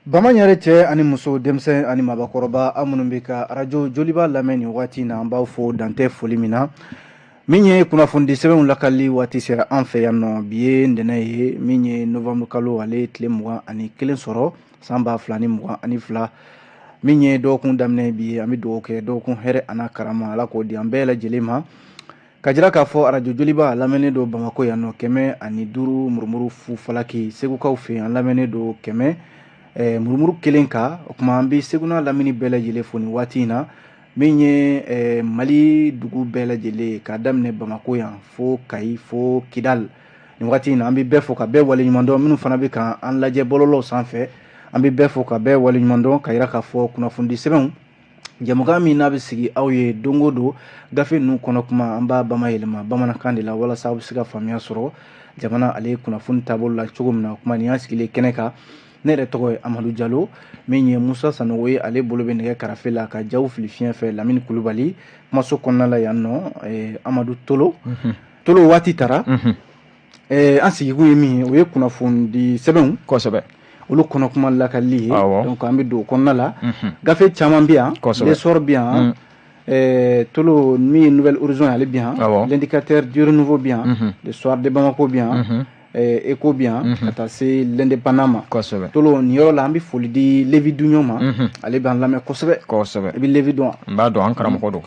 Bamanan yɛrɛ cɛ ani muso denmisɛnnin ani mabɔkɔrɔba aw minnu bɛ ka arajo joliba lamɛn nin waati na an b'aw fɔ dantɛ foli min na min ye kunnafoni sɛbɛnw lakali waati sera an fɛ yan nɔ bi ye ntɛnɛn ye min ye novembre kalo ale tile 21 sɔrɔ san 2022 min ye dɔgɔkun daminɛ bi ye an bɛ dugawu kɛ dɔgɔkun hɛrɛ ana karama ala k'o di an bɛɛ lajɛlen ma ka jira k'a fɔ arajo joliba lamɛnnen don Bamako yan nɔ 105 murumuru fu falaki segukaw fɛ an lamɛnnen don 100 murumuru kelen ka o kuma an bɛ seguna lamini bɛɛ lajɛlen fo nin waati in na min ye Mali dugu bɛɛ lajɛlen ka daminɛ Bamako yan fo Kayi fo Kidal nin waati in na an bɛ bɛɛ fo ka bɛɛ waleɲuman dɔn minnu fana bɛ ka an lajɛ bɔlɔlɔw sanfɛ an bɛ bɛɛ fo ka bɛɛ waleɲuman dɔn ka yira k'a fɔ kunnafoni sɛbɛnw jɛmukan min n'a bɛ sigi aw ye don o don gafe ninnu kɔnɔ kuma an b'a bamayɛlɛma bamanankan de la walasa aw bɛ se ka faamuya sɔrɔ jamana ale kunnafoni taabolo la cogo min na o kuma nin y'an sigilen kɛnɛ kan ne yɛrɛ tɔgɔ ye Amadu Jalo min ye Musa Sanogo ye ale bolo bɛ nɛgɛ karafe la ka jaw fili fiɲɛ fɛ Lamini Kulubali kumaso kɔnɔna la yan nɔ Amadu Tolo Tolo waati taara an sigikun ye min ye o ye kunnafoni sɛbɛnw kosɛbɛ olu kɔnɔ kuma lakali ye donc an bɛ don kɔnɔna la gafe caman bɛ yan l'essor bɛ yan Tolo min ye Nouvelle Horizon ale bɛ yan l'indicateur du renouveau bɛ yan le soir de Bamako bɛ yan Eko bɛ yan ka taa se l'indépendant ma Tolo nin yɔrɔ la an bɛ foli di Levi Duɲon ma ale b'an lamɛn kosɛbɛ i bɛ Levi dɔn wa? N b'a dɔn an karamɔgɔ don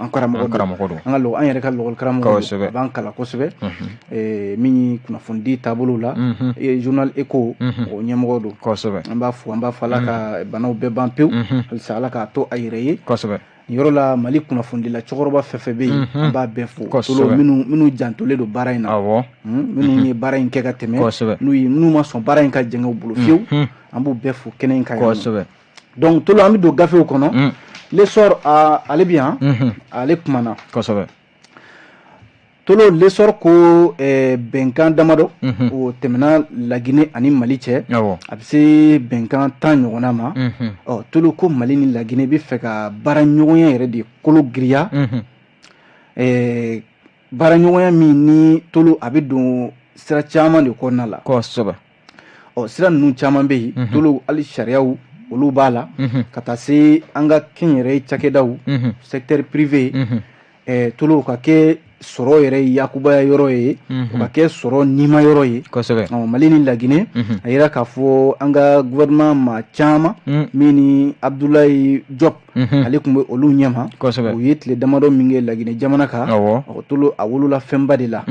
an yɛrɛ ka lɔgɔli karamɔgɔ a b'an kalan kosɛbɛ min ye kunnafoni di taabolo la journal Eko o ɲɛmɔgɔ don an b'a fɔ Ala ka banaw bɛɛ ban pewu halisa Ala k'a to a yɛrɛ ye yɔrɔ la Mali kunnafonidila cɛkɔrɔba fɛn fɛn bɛ yen an b'a bɛɛ fo Tolo minnu jantolen don baara in na minnu ye baara in kɛ ka tɛmɛ n'u ma sɔn baara in ka jɛngɛ u bolo fiyewu an b'u bɛɛ fo kɛnɛ in kan yan donc Tolo an bɛ don gafew kɔnɔ l'essor ale bɛ yan ale kumana Tolo l'essor ko bɛnkan damadɔ o tɛmɛna Laginɛ ani Mali cɛ a bɛ se bɛnkan 10 ɲɔgɔnna ma Tolo ko Mali ni Laginɛ bɛ fɛ ka baara ɲɔgɔnya yɛrɛ de kolo giriya baara ɲɔgɔnya min ni Tolo a bɛ don sira caman de kɔnɔna la sira ninnu caman bɛ yen Tolo hali sariyaw olu b'a la ka taa se an ka kɛnyɛrɛye cakɛdaw secteur privé Tolo ka kɛ sɔrɔ yɛrɛ yakubaya yɔrɔ ye o ka kɛ sɔrɔ nima yɔrɔ ye Mali ni Laginɛ a yira k'a fɔ an ka gouvernement maa caman min ni Abdoulaye Diop ale tun bɛ olu ɲɛma u ye tile damadɔ min kɛ Laginɛ jamana kan Tolo a wolola fɛnba de la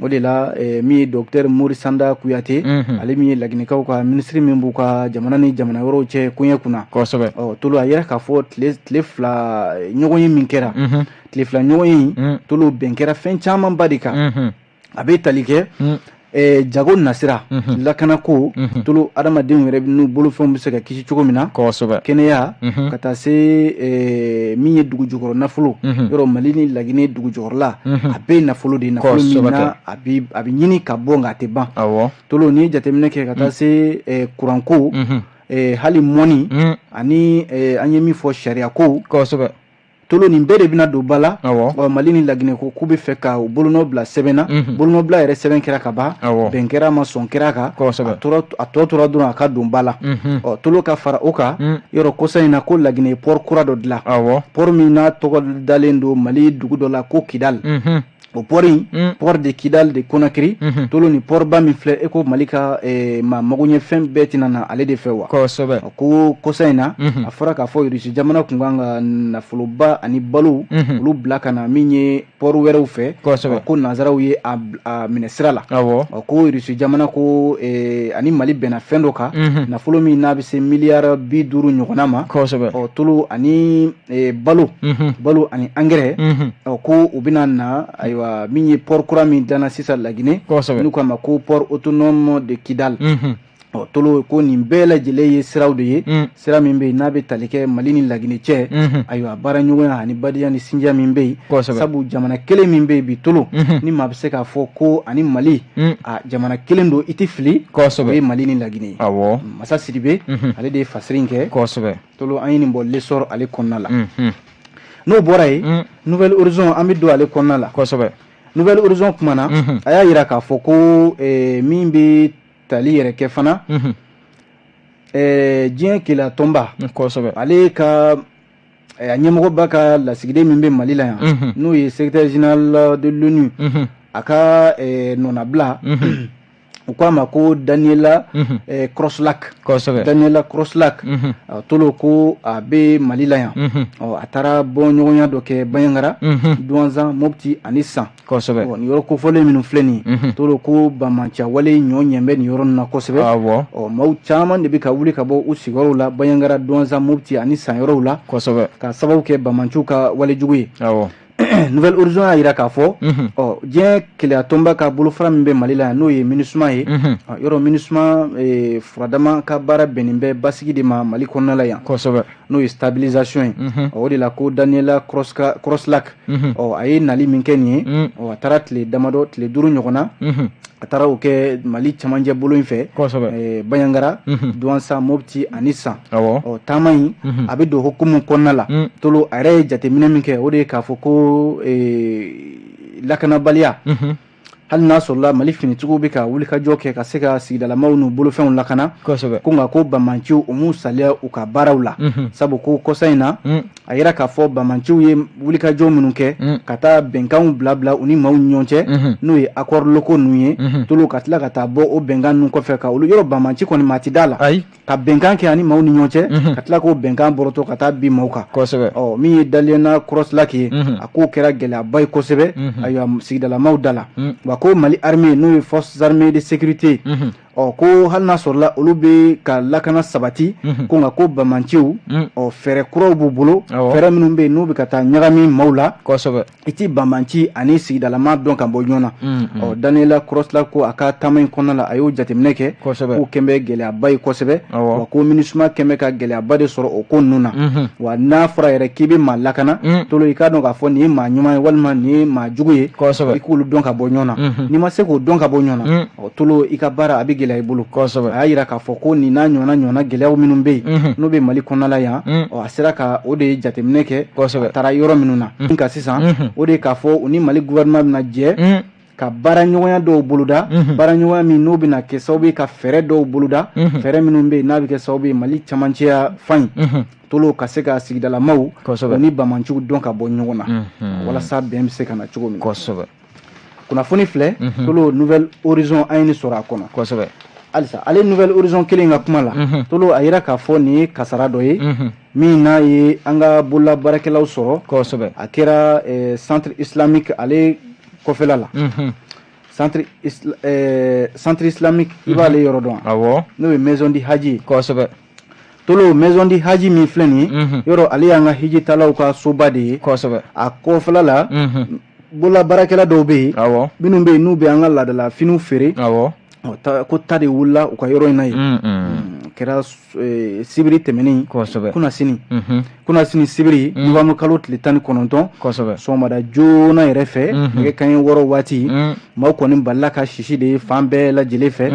o de la min ye docteur Mori Sanda Kuyate ale min ye Laginɛkaw ka ministre min b'u ka jamana ni jamana wɛrɛw cɛ koɲɛ kunna Tolo a yira k'a fɔ tile fila ɲɔgɔn ye min kɛra tile fila ɲɔgɔn ye Tolo bɛn kɛra fɛn caman ba de kan a bɛ tali kɛ jago nasira lakanako Tolo adamadenw yɛrɛ n'u bolofɛnw bɛ se ka kisi cogo min na kɛnɛya ka taa se min ye dugu jukɔrɔ nafolo yɔrɔ Mali ni Laginɛ dugu jukɔrɔla a bɛɛ nafolo de nafolo min na a bɛ ɲini ka bɔ nka a tɛ ban Tolo n'i ye jateminɛ kɛ ka taa se kuranko hali mɔni ani an ye min fɔ sariya ko Tolo nin bɛɛ de bɛna don ba la Mali ni Laginɛ ko k'u bɛ fɛ ka u bolonɔ bila sɛbɛn na bolonɔ bila yɛrɛ sɛbɛn kɛra ka ban bɛn kɛra ma sɔn kɛra kan a tɔ tora dɔrɔn a ka don ba la Tolo ka fara o kan yɔrɔ kɔsa in na ko Laginɛ port kura dɔ dilan port min n'a tɔgɔ dalen don Mali dugu dɔ la ko Kidal o port de Kidal de Conakry Tolo ni port ba min filɛ ko Mali ka magoɲɛfɛn bɛɛ tɛna na ale de fɛ wa ko kɔsa in na a fɔra k'a fɔ Russie jamana kun kan ka nafoloba ani balo olu bila ka na min ye port wɛrɛw fɛ ko nanzaraw ye a minɛ sira la ko Russie jamana ko ani Mali bɛnna fɛn dɔ kan nafolo min n'a bɛ se miliyari 50 ɲɔgɔnna ma Tolo ani balo ani engrais ko u bɛna na min ye port kura min dilanna sisan Laginɛ n'u k'a ma ko port autonome de Kidal Tolo ko nin bɛɛ lajɛlen ye siraw de ye sira min bɛ yen n'a bɛ tali kɛ Mali ni Laginɛ cɛ baara ɲɔgɔnya ani badenya ni sinja min bɛ yen sabu jamana kelen min bɛ yen bi Tolo ni maa bɛ se k'a fɔ ko ani Mali jamana kelen don i tɛ fili o ye Mali ni Laginɛ ye Masa Sidibe ale de ye fasiri in kɛ Tolo an ye nin bɔ l'essor ale kɔnɔna la n'o bɔra yen Nouvelle Horizon an bɛ don ale kɔnɔna la Nouvelle Horizon kumana a y'a yira k'a fɔ ko min bɛ tali yɛrɛ kɛ fana diɲɛ kela tɔnba ale ka a ɲɛmɔgɔba ka lasigiden min bɛ Mali la yan n'o ye secrétaire général de l'ONU a ka nɔnabila u k'a ma ko Daniela Crosslack Daniela Crosslack tolo ko a bɛ Mali la yan a taara bɔɲɔgɔnya dɔ kɛ Baɲangara Douentza Mopti ani San nin yɔrɔ kofɔlen minnu filɛ nin ye tolo ko bamaca wale ɲɔ ɲɛ bɛ nin yɔrɔ ninnu na kosɛbɛ maaw caman de bɛ ka wuli ka bɔ u sigiyɔrɔw la Baɲangara Douentza Mopti ani San yɔrɔw la ka sababu kɛ bamaciw ka walejugu ye Nouvelle Horizon y'a yira k'a fɔ diɲɛ keleya tɔnba ka bolofara min bɛ Mali la yan n'o ye MINUSMA ye yɔrɔ MINUSMA furadama ka baara bɛnnen bɛ basigi de ma Mali kɔnɔna la yan n'o ye stabilisation ye o de la ko Daniela Crosslack a ye nali min kɛ nin ye a taara tile damadɔ tile 5 ɲɔgɔnna a taara o kɛ Mali cɛmancɛ bolo in fɛ Baɲangara Douentza Mopti ani San taama in a bɛ don hukumu kɔnɔna la tolo a yɛrɛ ye jateminɛ min kɛ o de ye k'a fɔ ko lakanabaliya hali n'a sɔrɔla Mali finitigiw bɛ ka wulikajɔ kɛ ka se ka sigidalamaw n'u bolofɛnw lakana ko nka ko bamaciw u m'u saliya u ka baaraw la sabu ko kɔsa in na a yira k'a fɔ bamaciw ye wulikajɔ minnu kɛ ka taa bɛnkanw bila u ni maaw ni ɲɔgɔn cɛ n'o ye accord locaux ninnu ye tolo ka tila ka taa bɔ o bɛnkan ninnu kɔfɛ ka olu yɔrɔ bamaci kɔni maa ti d'a la ka bɛnkan kɛ ani maaw ni ɲɔgɔn cɛ ka tila k'o bɛnkan bɔrɔtɔ ka taa bin maaw kan min ye Daniela Crosslack ye a k'o kɛra gɛlɛyaba ye kosɛbɛ ayiwa sigidalamaw da la wa ko Mali armée n'o ye forces armées de sécurité ko hali n'a sɔrɔla olu bɛ ka lakana sabati ko nka ko bamaciw fɛɛrɛ kuraw b'u bolo fɛɛrɛ minnu bɛ yen n'u bɛ ka taa ɲagami maaw la i ti bamaci ani sigidalama dɔn ka bɔ ɲɔgɔn na Daniela Crosslack ko a ka taama in kɔnɔna la a y'o jateminɛ kɛ k'o kɛn bɛ gɛlɛyaba ye kosɛbɛ wa ko MINUSMA kɛn bɛ ka gɛlɛyaba de sɔrɔ o ko ninnu na wa n'a fɔra yɛrɛ k'i bɛ maa lakana tolo i k'a dɔn k'a fɔ nin ye maa ɲuman ye walima nin ye maa jugu ye i k'olu dɔn ka bɔ ɲɔgɔn na n'i ma se k'o dɔn ka bɔ ɲɔgɔn na tolo i ka baara a bɛ gɛlɛya i bolo a y'a yira k'a fɔ ko nin n'a ɲɔgɔnna gɛlɛyaw minnu bɛ yen n'o bɛ Mali kɔnɔna la yan a sera ka o de ye jateminɛ kɛ a taara yɔrɔ minnu na nka sisan o de ye k'a fɔ u ni Mali gouvernement bɛna jɛ ka baara ɲɔgɔnya dɔw boloda baara ɲɔgɔnya min n'o bɛna kɛ sababu ye ka fɛɛrɛ dɔw boloda fɛɛrɛ minnu bɛ yen n'a bɛ kɛ sababu ye Mali cɛmancɛya fan tolo ka se ka sigidalamaw ni bamaciw dɔn ka bɔ ɲɔgɔn na walasa bɛn bɛ se ka na cogo min kunnafoni filɛ tolo Nouvelle Horizon an ye nin sɔrɔ a kɔnɔ alisa ale Nouvelle Horizon kelen ka kuma la tolo a yira k'a fɔ nin ye kasara dɔ ye min n'a ye an ka bolola baarakɛlaw sɔrɔ a kɛra centre islamique ale kɔfɛla la centre islamique i b'ale yɔrɔ dɔn n'o ye maison du haji tolo maison du haji min filɛ nin ye yɔrɔ ale y'an ka hijitalaw ka soba de ye a kɔfɛla la bolola baarakɛla dɔw bɛ yen minnu bɛ yen n'u bɛ an ka laadala finiw feere ko ta de wulila u ka yɔrɔ in na yen kɛra sibiri tɛmɛnen kunasini sibiri novembre kalo tile 19 sɔgɔmada joona yɛrɛ fɛ nɛgɛ kanɲɛ 6 waati maaw kɔni balila ka sisi de fan bɛɛ lajɛlen fɛ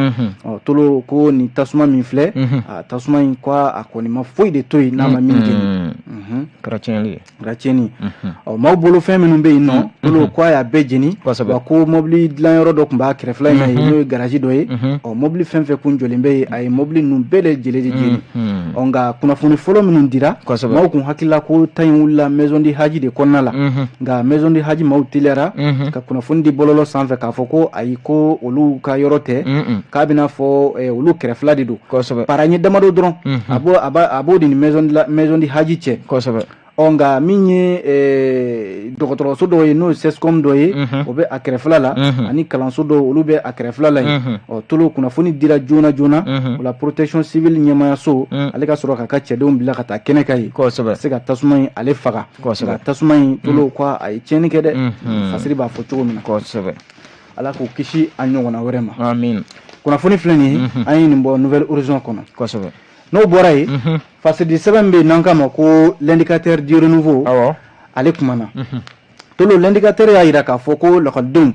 tolo ko nin tasuma min filɛ tasuma in ko a kɔni ma foyi de to yen n'a ma min jeni kɛra tiɲɛni maaw bolo fɛn minnu bɛ yen nɔ tolo ko a y'a bɛɛ jeni wa ko mobili dilanyɔrɔ dɔ tun b'a kɛrɛfɛla in na yen n'o ye garage dɔ ye mobili fɛn fɛn kun jɔlen bɛ yen a ye mobili ninnu bɛɛ lajɛlen de jeni nka kunnafoni fɔlɔ minnu dira maaw kun hakilila ko ta in wulila maison du haji de kɔnɔna la nka maison du haji maaw teliyara ka kunnafoni di bɔlɔlɔ sanfɛ k'a fɔ ko ayi ko olu ka yɔrɔ tɛ k'a bɛna fɔ olu kɛrɛfɛla de don para ɲɛ damadɔ dɔrɔn a b'o de ni maison du haji cɛ nka min ye dɔgɔtɔrɔso dɔw ye n'o ye CESCOM dɔ ye o bɛ a kɛrɛfɛla la ani kalanso dɔw olu bɛ a kɛrɛfɛla la yen tolo kunnafoni dira joona o la protection civile ɲɛmaayaso ale ka sɔrɔ k'a ka cɛdenw bila ka taa kɛnɛ kan yen se ka tasuma in ale faga tasuma in tolo ko a ye tiɲɛni kɛ dɛ fasiri b'a fɔ cogo min na ala k'o kisi a ɲɔgɔnna wɛrɛ ma kunnafoni filɛ nin ye an ye nin bɔ Nouvelle Horizon kɔnɔ n'o bɔra yen fasidi sɛbɛn bɛ yen n'an k'a ma ko l'indicateur du renouveau ale kumana tolo l'indicateur y'a jira k'a fɔ ko lakɔlidenw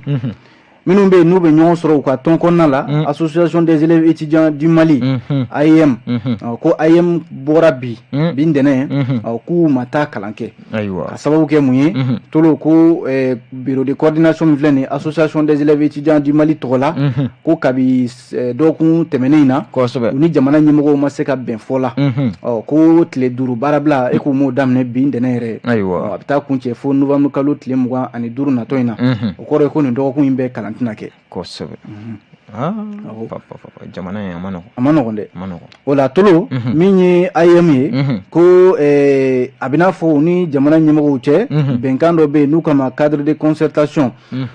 minnu bɛ n'u bɛ ɲɔgɔn sɔrɔ u ka tɔn kɔnɔna la association des élèves étudiants du Mali AEM ko AEM bɔra bi ntɛnɛn k'u ma taa kalan kɛ ka sababu kɛ mun ye tolo ko bureau de coordination min filɛ nin association des élèves étudiants du Mali tɔgɔ la ko kabi dɔgɔkun tɛmɛnen in na u ni jamana ɲɛmɔgɔw ma se ka bɛn fɔ la ko tile 5 baarabila e k'u m'o daminɛ bi ntɛnɛn yɛrɛ a bɛ taa kuncɛ fo novembre kalo tile 25 natɔ in na o kɔrɔ ye ko nin dɔgɔkun in bɛɛ kalan tɛna kɛ kosɛbɛ jamana in a ma nɔgɔn dɛ o la tolo min ye AEM ye ko a bɛna fɔ ni jamana ɲɛmɔgɔw cɛ bɛnkan dɔ bɛ yen n'u kama cadre de concertation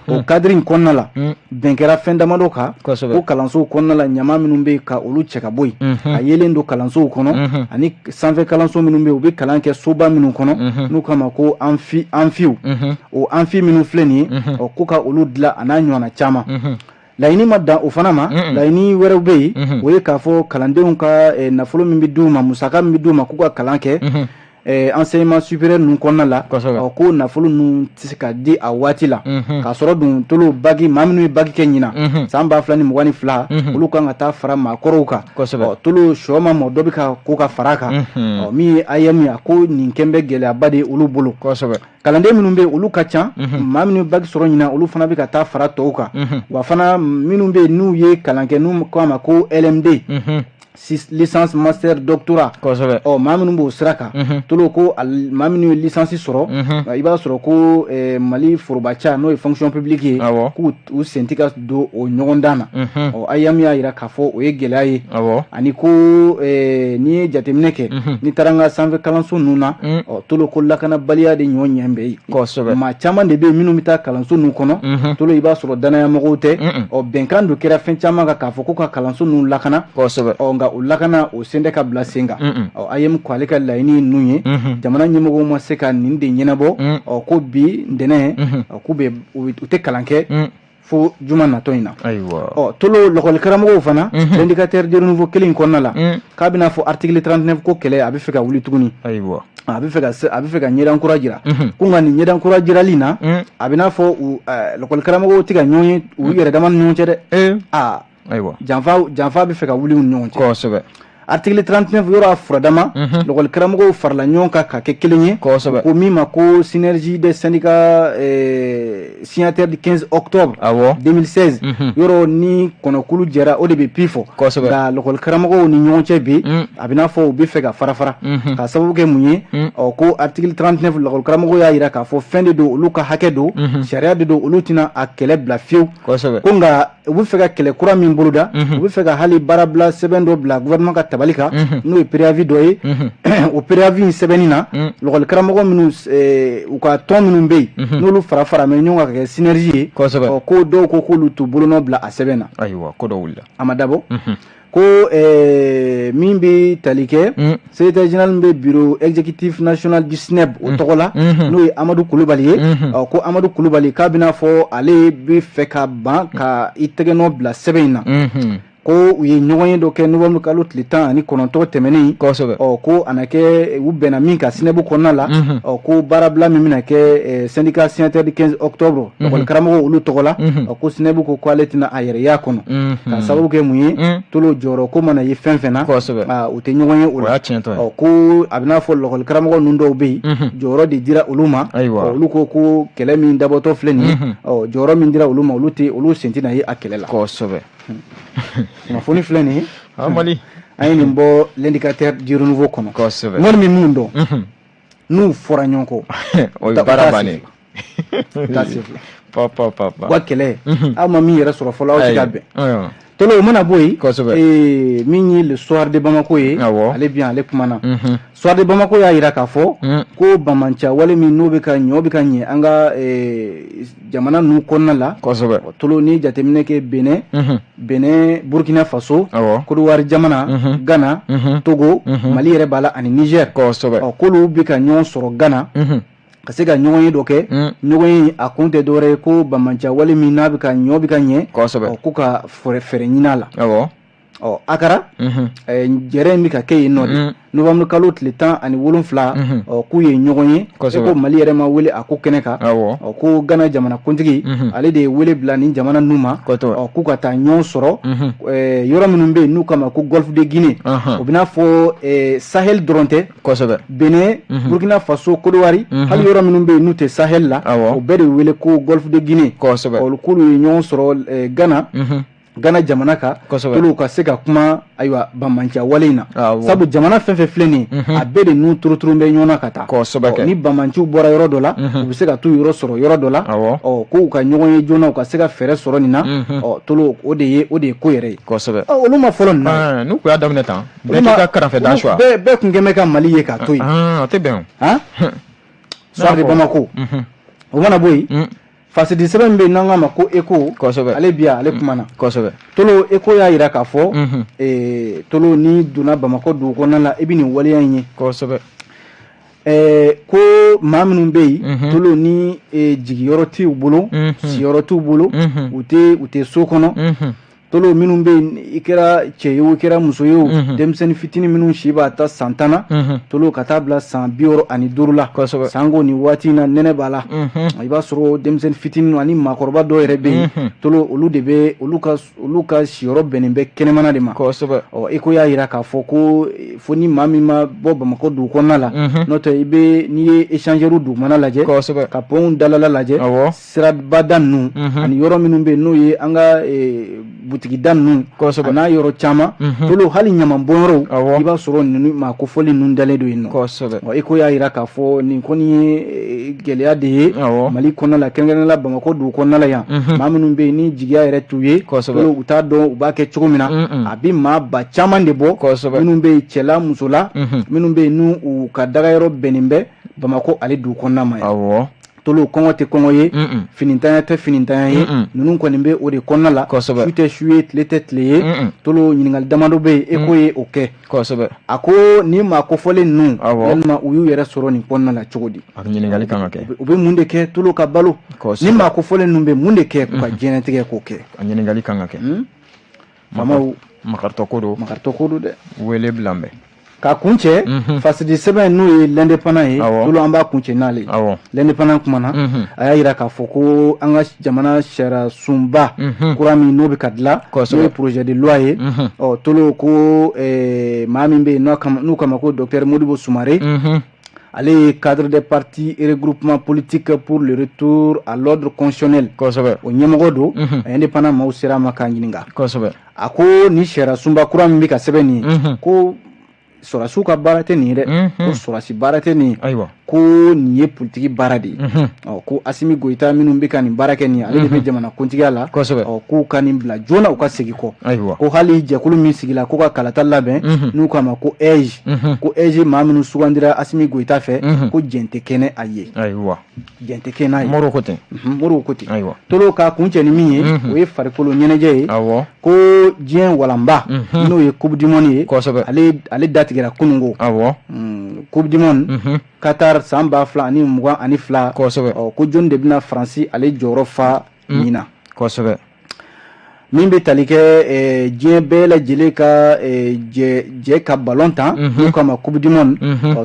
o cadre in kɔnɔna la bɛn kɛra fɛn damadɔ kan ko kalansow kɔnɔna la ɲama minnu bɛ ka olu cɛ ka bɔ yen a yelen don kalansow kɔnɔ ani sanfɛ kalanso minnu bɛ yen u bɛ kalan kɛ soba minnu kɔnɔ n'u kama ko amfiw o amfi minnu filɛ nin ye ko ka olu dilan a n'a ɲɔgɔnna caman laɲini ma dan o fana ma laɲini wɛrɛw bɛ yen o ye k'a fɔ kalandenw ka nafolo min bɛ d'u ma musaka min bɛ d'u ma k'u ka kalan kɛ enseignement supérieur ninnu kɔnɔna la ko nafolo ninnu tɛ se ka di a waati la k'a sɔrɔ dun tolo bagi maa minnu ye bagi kɛ ɲinan san 2022 olu kan ka taa fara maakɔrɔw kan tolo sɔ ma mɔ dɔ bɛ ka ko ka fara a kan min ye AEM ye ko nin kɛn bɛ gɛlɛyaba de olu bolo kalanden minnu bɛ yen olu ka ca maa minnu ye bagi sɔrɔ ɲinan olu fana bɛ ka taa fara tɔw kan wa fana minnu bɛ yen n'u ye kalan kɛ n'u ko a ma ko LMD licence master doctorat maa minnu b'o sira kan tolo ko maa minnu ye licence sɔrɔ i b'a sɔrɔ ko Mali forobaca n'o ye fonction publique ye k'u sen tɛ ka don o ɲɔgɔndan na AEM y'a jira k'a fɔ o ye gɛlɛya ye ani ko n'i ye jateminɛ kɛ n'i taara an ka sanfɛ kalanso ninnu na tolo ko lakanabaliya de ɲɔ ɲɛ bɛ yen maa caman de bɛ yen minnu bɛ taa kalanso ninnu kɔnɔ tolo i b'a sɔrɔ danayamɔgɔw tɛ bɛnkan dɔ kɛra fɛn caman kan k'a fɔ ko ka kalanso ninnu lakana nka o lakana o sen tɛ ka bila sen kan AEM ko ale ka laɲini ninnu ye jamana ɲɛmɔgɔw ma se ka nin de ɲɛnabɔ ko bi ntɛnɛn k'u bɛ u tɛ kalan kɛ fo juma natɔ in na tolo lakɔli karamɔgɔw fana l'indicateur de renouveau kelen in kɔnɔna la k'a bɛna fɔ article 39 ko kɛlɛ a bɛ fɛ ka wuli tuguni a bɛ fɛ ka ɲɛdan kura jira ko nka nin ɲɛdan kura jirali na a bɛna fɔ lakɔli karamɔgɔw tɛ ka ɲɔgɔn ye u yɛrɛ dama ni ɲɔgɔn cɛ dɛ janfa bɛ fɛ ka wuli u ni ɲɔgɔn cɛ article 39 yɔrɔ a furadama lakɔli karamɔgɔw farala ɲɔgɔn kan ka kɛ kelen ye ko min ma ko synergie des syndicats signataires du 15 octobre 2016 yɔrɔ ni kɔnɔkulu jɛra o de bɛ pi fɔ nka lakɔli karamɔgɔw ni ɲɔgɔn cɛ bi a bɛna fɔ u bɛ fɛ ka fara ka sababu kɛ mun ye ko article 39 lakɔli karamɔgɔw y'a jira k'a fɔ fɛn de don olu ka hakɛ don sariya de don olu tɛna a kɛlɛ bila fiyewu ko nka u bɛ fɛ ka kɛlɛ kura min boloda u bɛ fɛ ka hali baara bila sɛbɛn dɔ bila gouvernement ka tabali kan n'o ye préavis dɔ ye o préavis in sɛbɛnni na lakɔli karamɔgɔ minnu u ka tɔn minnu bɛ yen n'olu fara mɛ ɲɔgɔn kan ka kɛ synergie ye ko dɔw ko k'olu t'u bolonɔ bila a sɛbɛn na ko dɔ wulila a ma dabɔ ko min bɛ tali kɛ secrétaire général min bɛ bureau exécutif national du SNEB o tɔgɔ la n'o ye Amadu Kulubali ye ko Amadu Kulubali k'a bɛna fɔ ale bɛ fɛ ka ban ka i tɛgɛnɔ bila sɛbɛn in na ko u ye ɲɔgɔn ye dɔ kɛ novembre kalo tile 19 tɛmɛnen ko a na kɛ u bɛnna min ka SNEB kɔnɔna la ko baarabila min bɛna kɛ syndicat signataire du 15 octobre lakɔli karamɔgɔw olu tɔgɔ la ko SNEB ko ale tɛna a yɛrɛ y'a kɔnɔ ka sababu kɛ mun ye tolo jɔyɔrɔ ko mana ye fɛn na u tɛ ɲɔgɔn ye o la ko a bɛna fɔ lakɔli karamɔgɔ ninnu dɔw bɛ yen jɔyɔrɔ de dira olu ma olu ko kɛlɛ min dabɔtɔ filɛ nin ye jɔyɔrɔ min dira olu ma olu sen tɛna ye a kɛlɛ la kunnafoni filɛ nin ye an ye nin bɔ l'indicateur du renouveau kɔnɔ ŋɔni min mun dɔn n'u fɔra ɲɔgɔn kɔ o ye baara bannen taa se fila wa kɛlɛ aw ma min yɛrɛ sɔrɔ fɔlɔ aw tɛ ka bɛn tolo o mana bɔ yen min ye le soir de Bamako ye ale bi ale kumana soir de Bamako y'a jira k'a fɔ ko bamancia wale min n'o bɛ ka ɲɛ an ka jamana ninnu kɔnɔna la tolo ni jateminɛ kɛ Benin Burkina Faso Côte d'Ivoire jamana Ghana Togo Mali yɛrɛ b'a la ani Niger k'olu bɛ ka ɲɔgɔn sɔrɔ Ghana ka se ka ɲɔgɔn ye dɔ kɛ ɲɔgɔn ye a kun tɛ dɔwɛrɛ ye ko bamancia wale min n'a bɛ ka ɲɛ k'u ka fɛɛrɛ ɲini a la akara jɛrɛ min ka kɛ yen nɔ de novembre kalo tile 17 k'u ye ɲɔgɔn ye ko Mali yɛrɛ ma wele a ko kɛnɛ kan ko Ghana jamana kuntigi ale de ye wele bila nin jamana ninnu ma k'u ka taa ɲɔgɔn sɔrɔ yɔrɔ minnu bɛ yen n'u kama ko Golfe de Guinée o bɛna fɔ Sahel dɔrɔn tɛ Benin Burkina Faso Côte d'Ivoire hali yɔrɔ minnu bɛ yen n'u tɛ Sahel la o bɛɛ de wele ko Golfe de Guinée k'olu ye ɲɔgɔn sɔrɔ Ghana jamana ka tolu ka se ka kuma ayiwa Bamancia wale in na sabu jamana fɛn fɛn filɛ nin a bɛɛ de n'u turuturu bɛ ɲɔgɔn na ka taa ni Bamanciw bɔra yɔrɔ dɔ la u bɛ se ka t'u yɔrɔ sɔrɔ yɔrɔ dɔ la k'u ka ɲɔgɔn ye joona u ka se ka fɛɛrɛ sɔrɔ nin na tolu o de ye ko yɛrɛ ye olu ma fɔlɔ nin na n'u kun y'a daminɛ tan bɛɛ ka karanfɛ da suwa bɛɛ kun kɛn bɛ ka Mali ye k'a to yen o tɛ bɛn soir de Bamako o mana bɔ yen fasidi sɛbɛn min bɛ yen n'an k'a ma ko ECHO ale bi yan ale kumana tolo ECHO y'a jira k'a fɔ tolo ni donna Bamako dugu kɔnɔna la i bɛ nin waleya in ye ko maa minnu bɛ yen tolo ni jigiyɔrɔ t'u bolo siyɔrɔ t'u bolo u tɛ so kɔnɔ tolo minnu bɛ yen i kɛra cɛ ye o i kɛra muso ye o denmisɛnnin fitinin minnu si b'a ta san 10 na tolo ka taa bila san 65 la sango ni waati in na nɛnɛ b'a la i b'a sɔrɔ denmisɛnnin fitinin ani maakɔrɔba dɔw yɛrɛ bɛ yen tolo olu de bɛ olu ka siyɔrɔ bɛnnen bɛ kɛnɛmana de ma ECHO y'a jira k'a fɔ ko fo ni maa min ma bɔ Bamako dugu kɔnɔna la n'o tɛ n'i ye échangeur dugumana lajɛ ka pont dalala lajɛ sirabada ninnu ani yɔrɔ minnu bɛ yen n'o ye an ka butigida ninnu a n'a yɔrɔ caman tolo hali ɲamanbɔnyɔrɔw i b'a sɔrɔ ninnu maa kofɔli ninnu dalen don yen nɔ ECHO y'a jira k'a fɔ nin kɔni ye gɛlɛya de ye Mali kɔnɔna la kɛrɛnkɛrɛnnenya la Bamako dugu kɔnɔna la yan maa minnu bɛ yen ni jigiya yɛrɛ t'u ye tolo u t'a dɔn u b'a kɛ cogo min na a bɛ maa ba caman de bɔ minnu bɛ yen cɛla musola minnu bɛ yen n'u u ka dagayɔrɔ bɛnnen bɛ Bamako ale dugu kɔnɔna ma yan tolo kɔngɔ tɛ kɔngɔ ye finitanya tɛ finitanya ye ninnu kɔni bɛ o de kɔnɔna la su tɛ su ye tile tɛ tile ye tolo ɲininkali damadɔ bɛ yen ECHO ye o kɛ a ko ni maa kofɔlen ninnu yalima u y'u yɛrɛ sɔrɔ nin kɔnɔna la cogo di ɲininkali kan ka kɛ u bɛ mun de kɛ tolo ka balo ni maa kofɔlen ninnu bɛ mun de kɛ k'u ka diɲɛlatigɛ k'o kɛ ɲininkali kan ka kɛ faamaw makaritɔ ko don dɛ wele bila n bɛ ka kuncɛ fasidi sɛbɛn n'o ye l'indépendant ye tolo an b'a kuncɛ n'ale l'indépendant kumana a y'a jira k'a fɔ ko an ka jamana sariya sunba kura min n'o bɛ ka dilan n'o ye projet de loi ye tolo ko maa min bɛ yen n'u kama ko docteur Modibo Soumaré ale ye cadre des partis et regroupements politiques pour le retour à l'ordre constitutionnel o ɲɛmɔgɔ don indépendant maaw sera a ma k'a ɲininka a ko ni sariya sunba kura min bɛ ka sɛbɛn nin ye ko sɔrɔdasiw ka baara tɛ nin ye dɛ ko sɔrɔdasi baara tɛ nin ye ko nin ye politiki baara de ye ko Asimi Goyita minnu bɛ ka nin baara kɛ nin ye ale de bɛ jamana kuntigiya la k'u ka nin bila joona u ka segin kɔ ko hali jɛkulu min sigila k'u ka kalata labɛn n'u k'a ma ko EJ ko EJ maa minnu sugandira Asimi Goyita fɛ ko jɛn tɛ kɛnɛ a ye jɛn tɛ kɛnɛ a ye Modibo ko ten tolo k'a kuncɛ ni min ye o ye farikolo ɲɛnajɛ ye ko diɲɛ walanba n'o ye coupe du monde ye ale datigɛra kunungo coupe du monde Qatar san 2022 ko jɔn de bɛna Faransi ale jɔyɔrɔ fa nin na min bɛ tali kɛ diɲɛ bɛɛ lajɛlen ka jɛ ka ballon tan n'u k'a ma coupe du monde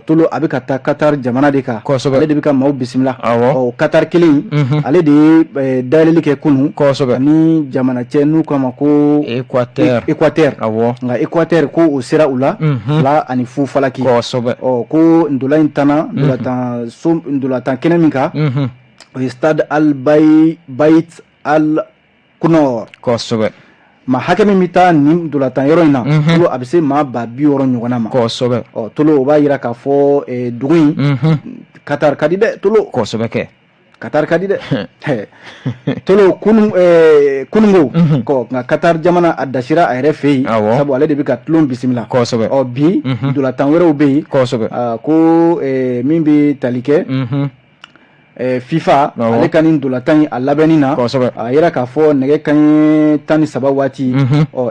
tolo a bɛ ka taa Qatar jamana de kan ale de bɛ ka maaw bisimila Qatar kelen ale de ye dayɛlɛli kɛ kunun ani jamana cɛ n'u k'a ma ko Équateur nka Équateur ko o sera u la 2-0 falaki ko ndola in tanna ndolatan kɛnɛ min kan o ye stade Al Bayt Al Kunor ma hakɛ min bɛ taa nin dolatan yɔrɔ in na tolo a bɛ se maa 200 ɲɔgɔnna ma tolo o b'a jira k'a fɔ dugu in Qatar ka di dɛ tolo Qatar ka di dɛ tolo kunungo nka Qatar jamana a dasira a yɛrɛ fɛ yen sabu ale de bɛ ka tulon bisimila bi dolatan wɛrɛw bɛ yen ko min bɛ tali kɛ FIFA ale ka nin dolatan a labɛnni na a yira k'a fɔ nɛgɛ kanɲɛ 13 waati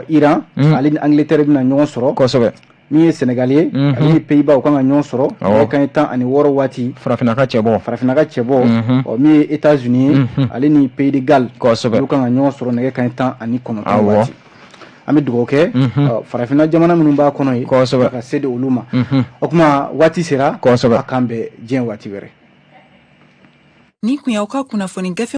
Iran ale ni Angleterre bɛna ɲɔgɔn sɔrɔ min ye Sénégal ye ale ni Pays-Bas u kan ka ɲɔgɔn sɔrɔ nɛgɛ kanɲɛ 16 waati farafinna ka cɛ bɔ min ye États-Unis ye ale ni Pays de Galles olu kan ka ɲɔgɔn sɔrɔ nɛgɛ kanɲɛ 19 waati an bɛ dugawu kɛ farafinna jamana minnu b'a kɔnɔ ye ka se de olu ma o kuma waati sera a kan bɛn diɲɛ waati wɛrɛ ni kun y'aw ka kunnafoni gafe